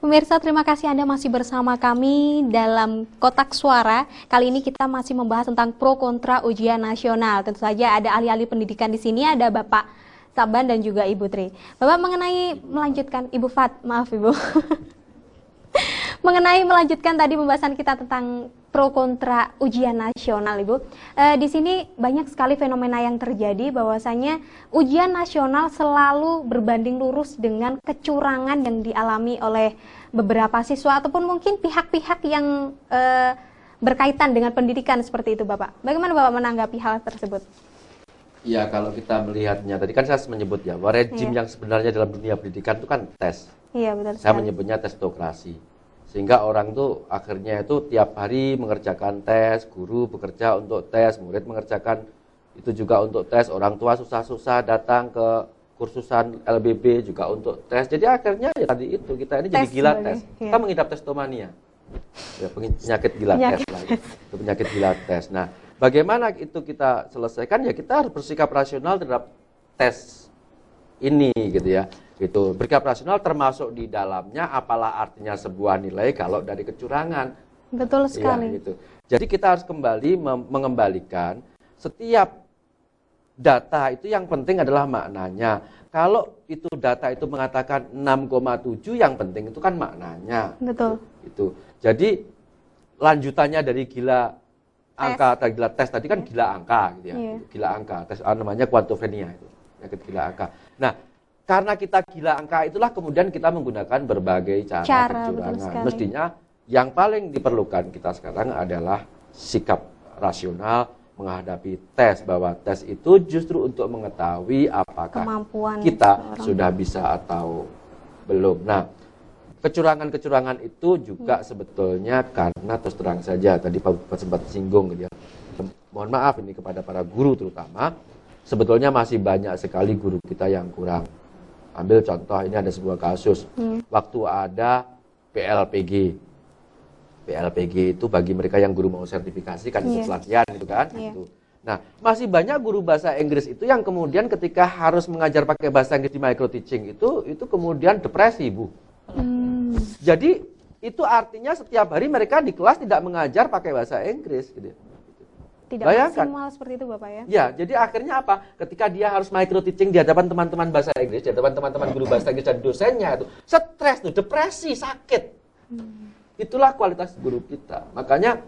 Pemirsa, terima kasih Anda masih bersama kami dalam Kotak Suara. Kali ini kita masih membahas tentang pro kontra ujian nasional. Tentu saja ada ahli-ahli pendidikan di sini, ada Bapak Saban dan juga Ibu Tri. Bapak mengenai melanjutkan, Ibu Fat, maaf Ibu. Mengenai melanjutkan tadi pembahasan kita tentang pro kontra ujian nasional, Ibu. Di sini banyak sekali fenomena yang terjadi bahwasanya ujian nasional selalu berbanding lurus dengan kecurangan yang dialami oleh beberapa siswa ataupun mungkin pihak-pihak yang berkaitan dengan pendidikan seperti itu, Bapak. Bagaimana Bapak menanggapi hal tersebut? Ya, kalau kita melihatnya, tadi kan saya menyebut ya, bahwa rejim yang sebenarnya dalam dunia pendidikan itu kan tes. Iya, betul. Saya menyebutnya testokrasi. Sehingga orang tuh akhirnya itu tiap hari mengerjakan tes, guru bekerja untuk tes, murid mengerjakan itu juga untuk tes, orang tua susah-susah datang ke kursusan LBB juga untuk tes. Jadi akhirnya ya tadi itu, kita ini jadi gila tes. Iya. Kita mengidap testomania. Ya, penyakit gila tes lah. Itu penyakit gila tes. Nah, bagaimana itu kita selesaikan? Ya kita harus bersikap rasional terhadap tes ini gitu ya. Itu bersikap rasional termasuk di dalamnya apalah artinya sebuah nilai kalau dari kecurangan. Betul sekali. Ya, gitu. Jadi kita harus kembali mengembalikan setiap data itu yang penting adalah maknanya. Kalau itu data itu mengatakan 6,7 yang penting itu kan maknanya. Betul. Itu. Jadi lanjutannya dari gila angka atau gila tes tadi kan gila angka gitu ya. Iya. Gila angka, tes namanya quantophenia itu. Penyakit gila angka. Nah, karena kita gila angka itulah kemudian kita menggunakan berbagai cara kecurangan. Mestinya yang paling diperlukan kita sekarang adalah sikap rasional menghadapi tes, bahwa tes itu justru untuk mengetahui apakah kemampuan kita sudah bisa atau belum. Nah, kecurangan-kecurangan itu juga sebetulnya karena terus terang saja tadi Pak sempat singgung gitu ya. Mohon maaf ini kepada para guru terutama, sebetulnya masih banyak sekali guru kita yang kurang. Ambil contoh, ini ada sebuah kasus. Waktu ada PLPG. PLPG itu bagi mereka yang guru mau sertifikasi kan itu pelatihan itu kan. Itu. Nah, masih banyak guru bahasa Inggris itu yang kemudian ketika harus mengajar pakai bahasa Inggris di micro teaching itu kemudian depresi, Bu. Jadi itu artinya setiap hari mereka di kelas tidak mengajar pakai bahasa Inggris gitu. Tidak maksimal seperti itu Bapak ya? Ya, jadi akhirnya apa? Ketika dia harus micro teaching di hadapan teman-teman bahasa Inggris, di hadapan teman-teman guru bahasa Inggris dan dosennya itu stres tuh, depresi, sakit. Itulah kualitas guru kita. Makanya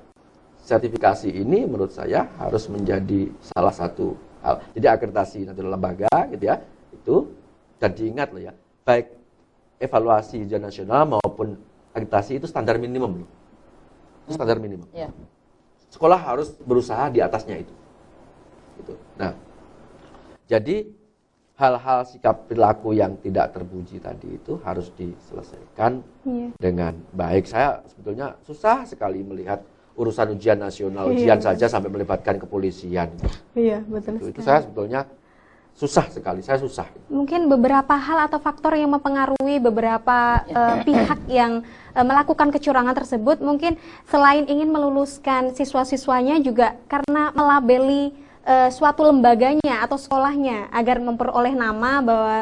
sertifikasi ini menurut saya harus menjadi salah satu hal. Jadi akreditasi nasional lembaga gitu ya, itu dan diingat loh ya, baik evaluasi ujian nasional maupun akreditasi itu standar minimum loh. Standar minimum. Yeah. Sekolah harus berusaha di atasnya itu. Nah, jadi hal-hal sikap perilaku yang tidak terpuji tadi itu harus diselesaikan dengan baik. Saya sebetulnya susah sekali melihat urusan ujian nasional, ujian saja sampai melibatkan kepolisian. Iya, betul. Itu saya sebetulnya susah sekali, saya susah. Mungkin beberapa hal atau faktor yang mempengaruhi beberapa pihak yang melakukan kecurangan tersebut, mungkin selain ingin meluluskan siswa-siswanya juga karena melabeli suatu lembaganya atau sekolahnya agar memperoleh nama bahwa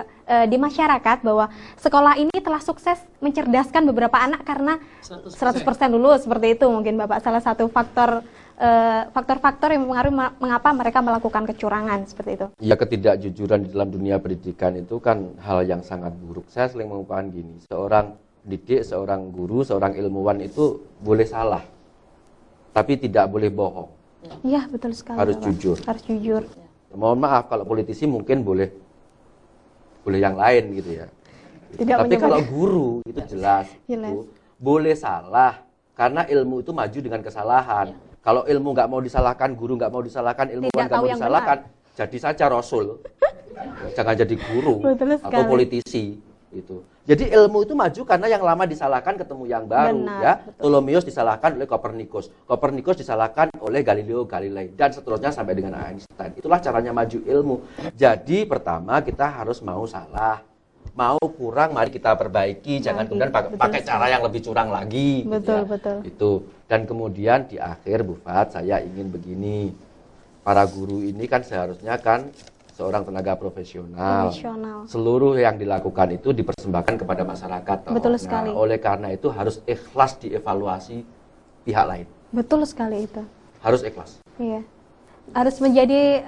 di masyarakat bahwa sekolah ini telah sukses mencerdaskan beberapa anak karena 100% lulus, seperti itu mungkin Bapak salah satu faktor-faktor yang mempengaruhi mengapa mereka melakukan kecurangan seperti itu. Ya, ketidakjujuran di dalam dunia pendidikan itu kan hal yang sangat buruk. Saya sering mengungkapkan gini, seorang pendidik, seorang guru, seorang ilmuwan itu boleh salah, tapi tidak boleh bohong. Iya, betul sekali. Harus Bapak. jujur. Harus jujur. Mohon maaf kalau politisi mungkin boleh yang lain gitu ya. Tapi kalau guru itu jelas. Itu boleh salah karena ilmu itu maju dengan kesalahan. Kalau ilmu nggak mau disalahkan, guru nggak mau disalahkan, ilmuwan nggak mau disalahkan, jadi saja rasul. Jangan jadi guru atau politisi. Itu. Jadi ilmu itu maju karena yang lama disalahkan ketemu yang baru. Ya. Ptolemeus disalahkan oleh Kopernikus, Kopernikus disalahkan oleh Galileo Galilei, dan seterusnya sampai dengan Einstein. Itulah caranya maju ilmu. Jadi pertama kita harus mau salah. Mau kurang, mari kita perbaiki. Jangan kemudian pakai cara yang lebih curang lagi. Betul, gitu ya. betul. Itu. Dan kemudian di akhir, Bu Fat, saya ingin begini. Para guru ini kan seharusnya kan seorang tenaga profesional. Profesional. Seluruh yang dilakukan itu dipersembahkan kepada masyarakat. Toh. Betul Nah, sekali. oleh karena itu harus ikhlas dievaluasi pihak lain. Betul sekali itu. Harus ikhlas. Iya. Harus menjadi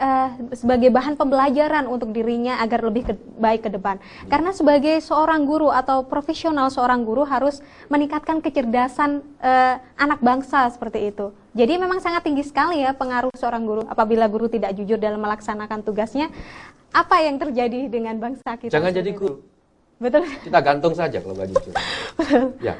sebagai bahan pembelajaran untuk dirinya agar lebih baik ke depan. Karena sebagai seorang guru atau profesional seorang guru harus meningkatkan kecerdasan anak bangsa seperti itu. Jadi memang sangat tinggi sekali ya pengaruh seorang guru. Apabila guru tidak jujur dalam melaksanakan tugasnya, apa yang terjadi dengan bangsa kita? Jangan jadi guru. Betul. Kita gantung saja kalau nggak jujur. Ya.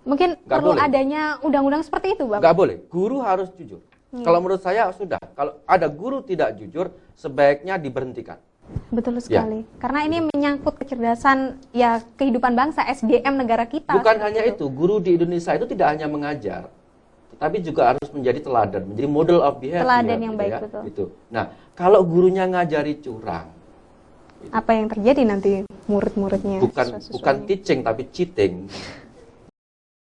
Mungkin Nggak perlu boleh. adanya undang-undang seperti itu, Bapak. Nggak boleh. Guru harus jujur. Kalau menurut saya sudah. Kalau ada guru tidak jujur, sebaiknya diberhentikan. Betul sekali. Karena ini menyangkut kecerdasan ya kehidupan bangsa, SDM negara kita. Bukan seperti hanya itu, guru di Indonesia itu tidak hanya mengajar, tapi juga harus menjadi teladan, menjadi model of behavior. Teladan yang gitu baik, ya. betul. Gitu. Nah, kalau gurunya ngajari curang, Apa yang terjadi nanti murid-muridnya? bukan siswa-siswanya? teaching tapi cheating.